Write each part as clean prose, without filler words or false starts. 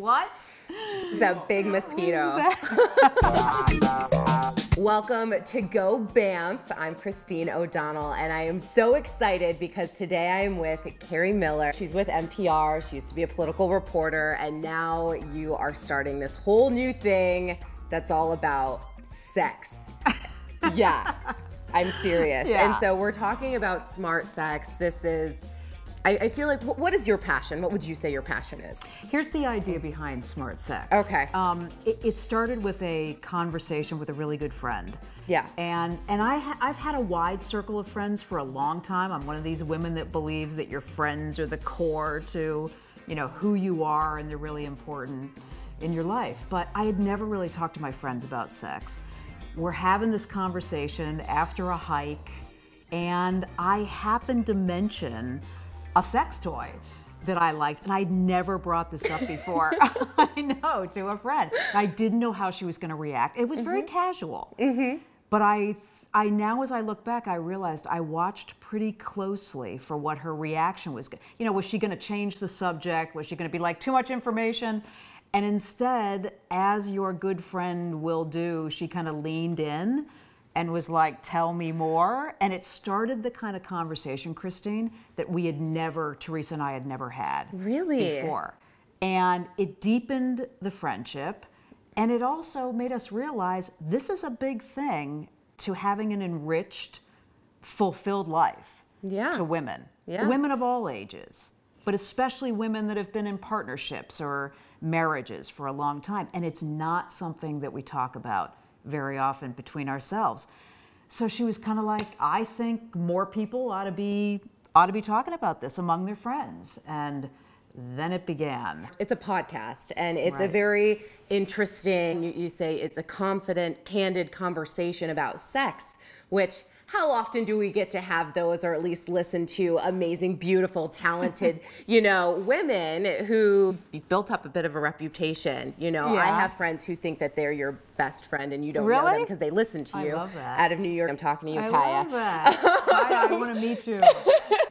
What? This is a big mosquito. Welcome to Go Banff. I'm Christine O'Donnell, and I am so excited because today I am with Kerri Miller. She's with NPR. She used to be a political reporter, and now you are starting this whole new thing that's all about sex. Yeah, I'm serious. Yeah. And so we're talking about SmartSex. This is, I feel like, what is your passion? What would you say your passion is? Here's the idea behind SmartSex. Okay. It started with a conversation with a really good friend. Yeah. And I've had a wide circle of friends for a long time. I'm one of these women that believes that your friends are the core to, you know, who you are, and they're really important in your life. But I had never really talked to my friends about sex. We're having this conversation after a hike, and I happened to mention a sex toy that I liked, and I'd never brought this up before. I know, to a friend. I didn't know how she was going to react. It was very casual. But I now, as I look back, I realized I watched pretty closely for what her reaction was. You know, was she going to change the subject? Was she going to be like, too much information? And instead, as your good friend will do, she kind of leaned in and was like, tell me more. And it started the kind of conversation, Christine, that Teresa and I had never had before. And it deepened the friendship. And it also made us realize this is a big thing to having an enriched, fulfilled life to women. Women of all ages, but especially women that have been in partnerships or marriages for a long time. And it's not something that we talk about very often between ourselves. So she was kind of like, I think more people ought to be talking about this among their friends. And then it began. It's a podcast, and it's a very interesting, you say it's a confident, candid conversation about sex, which how often do we get to have those, or at least listen to amazing, beautiful, talented, you know, women who you've built up a bit of a reputation. You know, I have friends who think that they're your best friend and you don't know them because they listen to you. I love that. Out of New York. I'm talking to you, I Kaya. love that. Kaya, I want to meet you.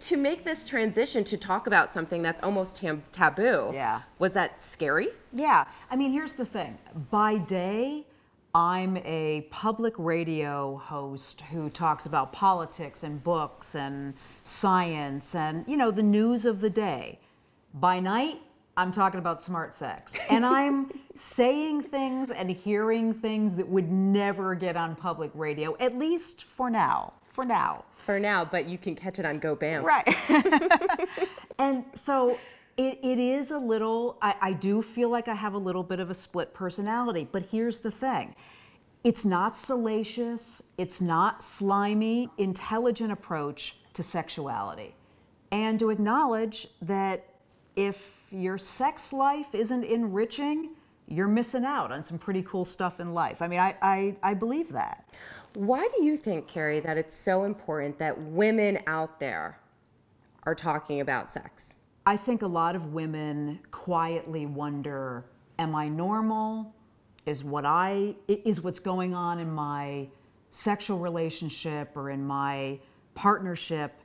To make this transition to talk about something that's almost taboo, was that scary? Yeah. I mean, here's the thing. By day, I'm a public radio host who talks about politics and books and science and, you know, the news of the day. By night, I'm talking about SmartSex. And I'm saying things and hearing things that would never get on public radio, at least for now. For now, but you can catch it on Go Banff. Right. And so it is a little, I do feel like I have a little bit of a split personality, but here's the thing. It's not salacious, it's not slimy, intelligent approach to sexuality. And to acknowledge that if your sex life isn't enriching, you're missing out on some pretty cool stuff in life. I mean, I believe that. Why do you think, Kerri, that it's so important that women out there are talking about sex? I think a lot of women quietly wonder, am I normal? Is what's going on in my sexual relationship or in my partnership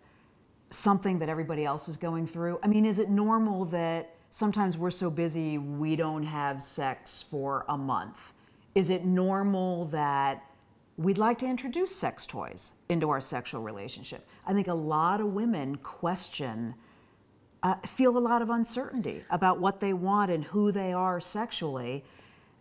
something that everybody else is going through? I mean, is it normal that sometimes we're so busy we don't have sex for a month? Is it normal that we'd like to introduce sex toys into our sexual relationship? I think a lot of women feel a lot of uncertainty about what they want and who they are sexually.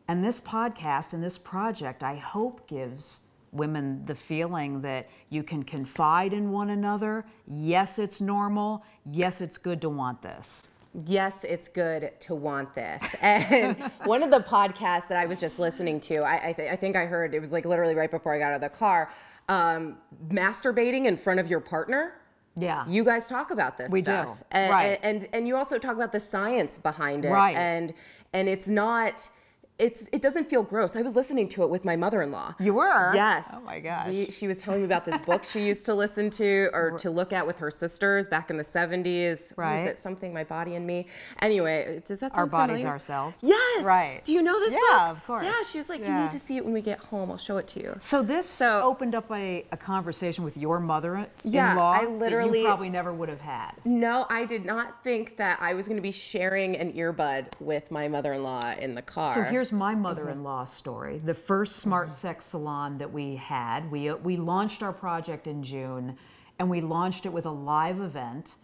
And this podcast and this project, I hope, gives women the feeling that you can confide in one another. Yes, it's normal. Yes, it's good to want this. Yes, it's good to want this. And one of the podcasts that I was just listening to, I think I heard, it was like literally right before I got out of the car, masturbating in front of your partner. Yeah. You guys talk about this stuff. And, and you also talk about the science behind it. Right. And it's not, it doesn't feel gross. I was listening to it with my mother-in-law. You were? Yes. Oh my gosh. She was telling me about this book she used to listen to or to look at with her sisters back in the 70s. Right. Was it Something, My Body and Me? Anyway, does that sound Our Bodies, familiar? Ourselves. Yes. Right. Do you know this book? Yeah, of course. Yeah, she was like, you need to see it when we get home. I'll show it to you. So this opened up a conversation with your mother-in-law I that literally you probably never would have had. No, I did not think that I was going to be sharing an earbud with my mother-in-law in the car. So here's my mother-in-law story. The first SmartSex salon that we had, we launched our project in June, and we launched it with a live event,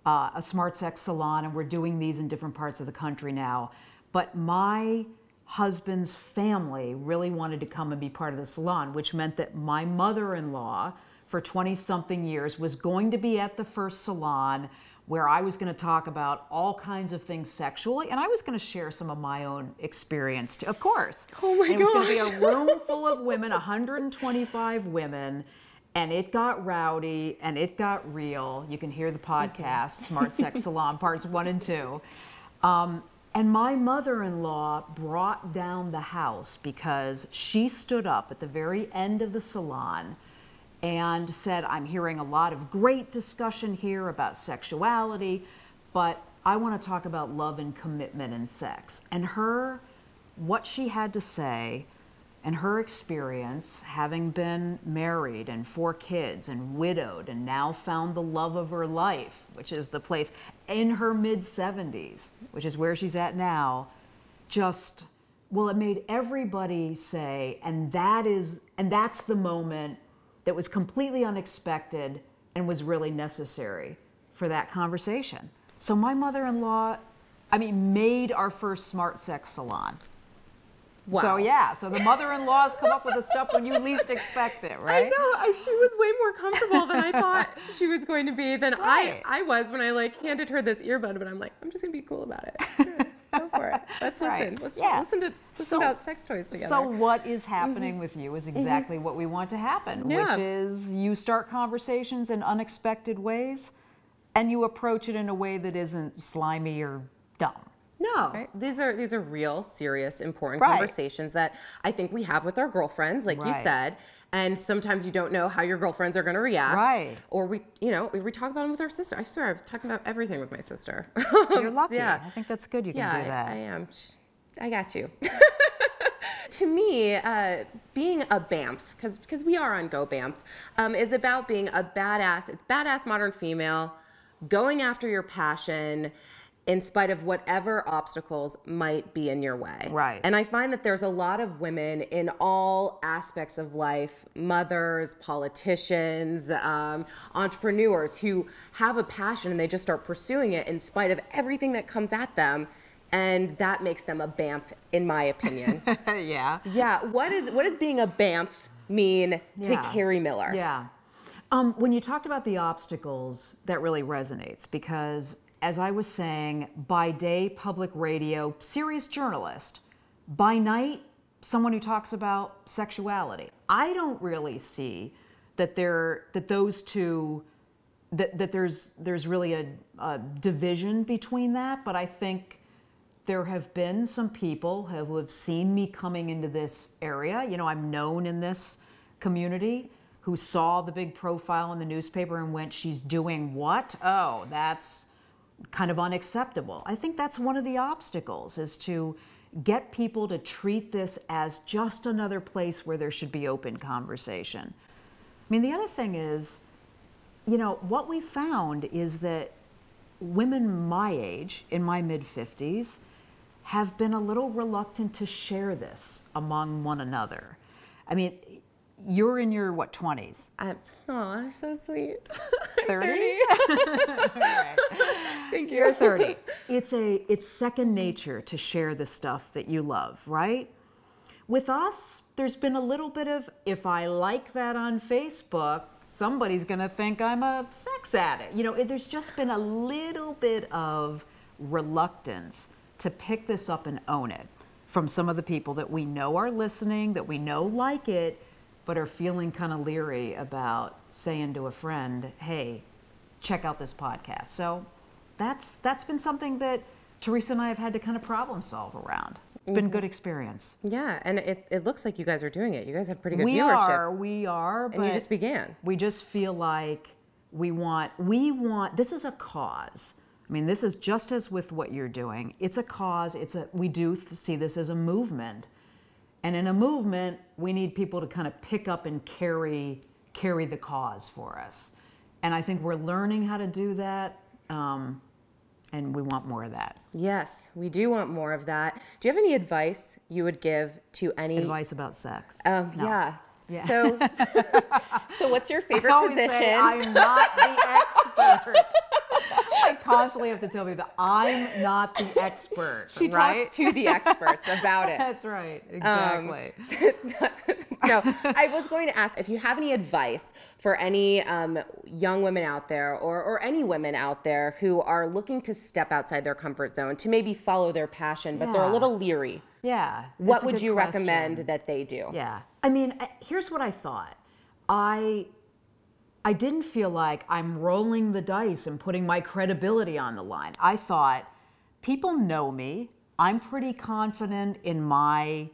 a SmartSex salon, and we're doing these in different parts of the country now. But my husband's family really wanted to come and be part of the salon, which meant that my mother-in-law for 20-something years was going to be at the first salon, where I was going to talk about all kinds of things sexually, and I was going to share some of my own experience too, of course. Oh my gosh. It was going to be a room full of women, 125 women, and it got rowdy and it got real. You can hear the podcast, SmartSex Salon, parts 1 and 2. And my mother-in-law brought down the house because she stood up at the very end of the salon and said, I'm hearing a lot of great discussion here about sexuality, but I want to talk about love and commitment and sex. And what she had to say and her experience, having been married and 4 kids and widowed and now found the love of her life, which is the place in her mid-70s, which is where she's at now, it made everybody say, and that's the moment that was completely unexpected and was really necessary for that conversation. So my mother-in-law, made our first SmartSex salon. Wow. So the mother-in-laws come up with the stuff when you least expect it, right? I know. She was way more comfortable than I thought she was going to be than I was when I handed her this earbud, but I'm like, I'm just going to be cool about it. Go for it. Let's listen. Let's listen about sex toys together. So what is happening with you is exactly what we want to happen, which is you start conversations in unexpected ways and you approach it in a way that isn't slimy or dumb. No, right? These are real, serious, important conversations that I think we have with our girlfriends, like you said. And sometimes you don't know how your girlfriends are going to react. Right. Or we talk about them with our sister. I swear, I was talking about everything with my sister. You're lucky. Yeah. I think that's good you can do that. I am. I got you. To me, being a BAMF, because we are on Go BAMF, is about being a badass modern female, going after your passion, in spite of whatever obstacles might be in your way. Right. And I find that there's a lot of women in all aspects of life, mothers, politicians, entrepreneurs, who have a passion and they just start pursuing it in spite of everything that comes at them. And that makes them a BAMF, in my opinion. Yeah. Yeah. What does being a BAMF mean to Kerri Miller? Yeah. When you talked about the obstacles, that really resonates because, as I was saying, by day, public radio, serious journalist. By night, someone who talks about sexuality. I don't really see that there's really a division between that, but I think there have been some people who have seen me coming into this area. I'm known in this community, who saw the big profile in the newspaper and went, she's doing what? Oh, that's kind of unacceptable. I think that's one of the obstacles, is to get people to treat this as just another place where there should be open conversation. The other thing is, what we found is that women my age, in my mid-50s, have been a little reluctant to share this among one another. You're in your, 20s? Oh, so sweet. 30? Right. Thank you. You're 30. It's second nature to share the stuff that you love, right? With us, there's been a little bit of, if I like that on Facebook, somebody's going to think I'm a sex addict. There's just been a little bit of reluctance to pick this up and own it from some of the people that we know are listening, that we know like it, but are feeling kind of leery about saying to a friend, hey, check out this podcast. So that's been something that Teresa and I have had to kind of problem solve around. It's been a good experience. Yeah, and it looks like you guys are doing it. You guys have pretty good viewership. We are. And you just began. We just feel like we want, this is a cause. I mean, this is just as with what you're doing. It's a cause. We do see this as a movement. And in a movement, we need people to kind of pick up and carry the cause for us. And I think we're learning how to do that. And we want more of that. Yes, we do want more of that. Do you have any advice you would give to any... Advice about sex? No. Yeah. So what's your favorite I always position? Say, I'm not the expert. I constantly have to tell people that I'm not the expert. She talks to the experts about it. That's right. Exactly. No, I was going to ask if you have any advice for any young women out there or any women out there who are looking to step outside their comfort zone to maybe follow their passion, but they're a little leery. Yeah. What would you recommend that they do? Yeah. I mean, here's what I thought. I didn't feel like I'm rolling the dice and putting my credibility on the line. I thought, people know me. I'm pretty confident in my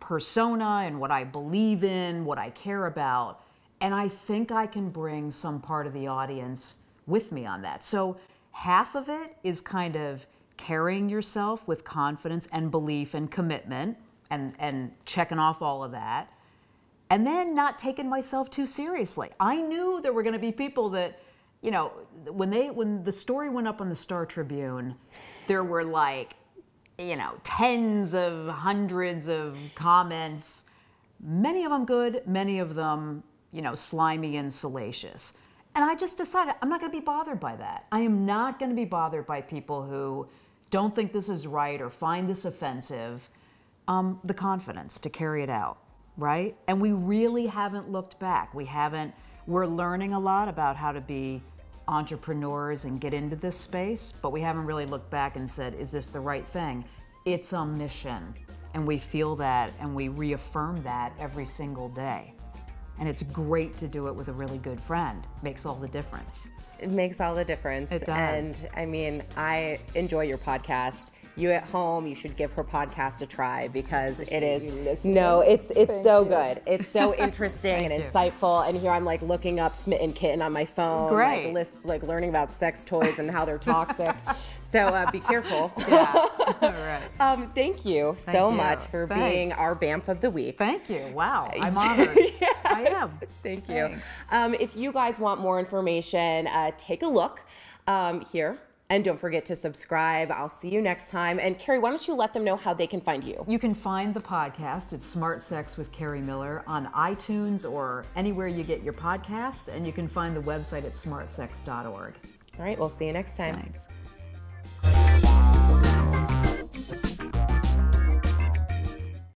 persona and what I believe in, what I care about. And I think I can bring some part of the audience with me on that. So half of it is kind of carrying yourself with confidence and belief and commitment and checking off all of that. And then not taking myself too seriously. I knew there were going to be people that, you know, when the story went up on the Star Tribune, there were like, you know, tens of hundreds of comments, many of them good, many of them, you know, slimy and salacious. And I just decided I'm not going to be bothered by that. I am not going to be bothered by people who don't think this is right or find this offensive. The confidence to carry it out. Right? And we really haven't looked back. We're learning a lot about how to be entrepreneurs and get into this space, but we haven't really looked back and said, is this the right thing? It's a mission. And we feel that and we reaffirm that every single day. And it's great to do it with a really good friend. Makes all the difference. It makes all the difference. It does. And I mean, I enjoy your podcast. You at home, you should give her podcast a try because it is, no, it's so good. It's so interesting and insightful. And here I'm like looking up Smitten Kitten on my phone, Great. like learning about sex toys and how they're toxic. So be careful. Yeah, all right. Thank you so much for being our BAMF of the week. Thank you. Wow, I'm honored. Yes. I am. Thank you. If you guys want more information, take a look here. And don't forget to subscribe. I'll see you next time. And Kerri, why don't you let them know how they can find you? You can find the podcast at SmartSex with Kerri Miller on iTunes or anywhere you get your podcasts. And you can find the website at smartsex.org. All right, we'll see you next time. Thanks.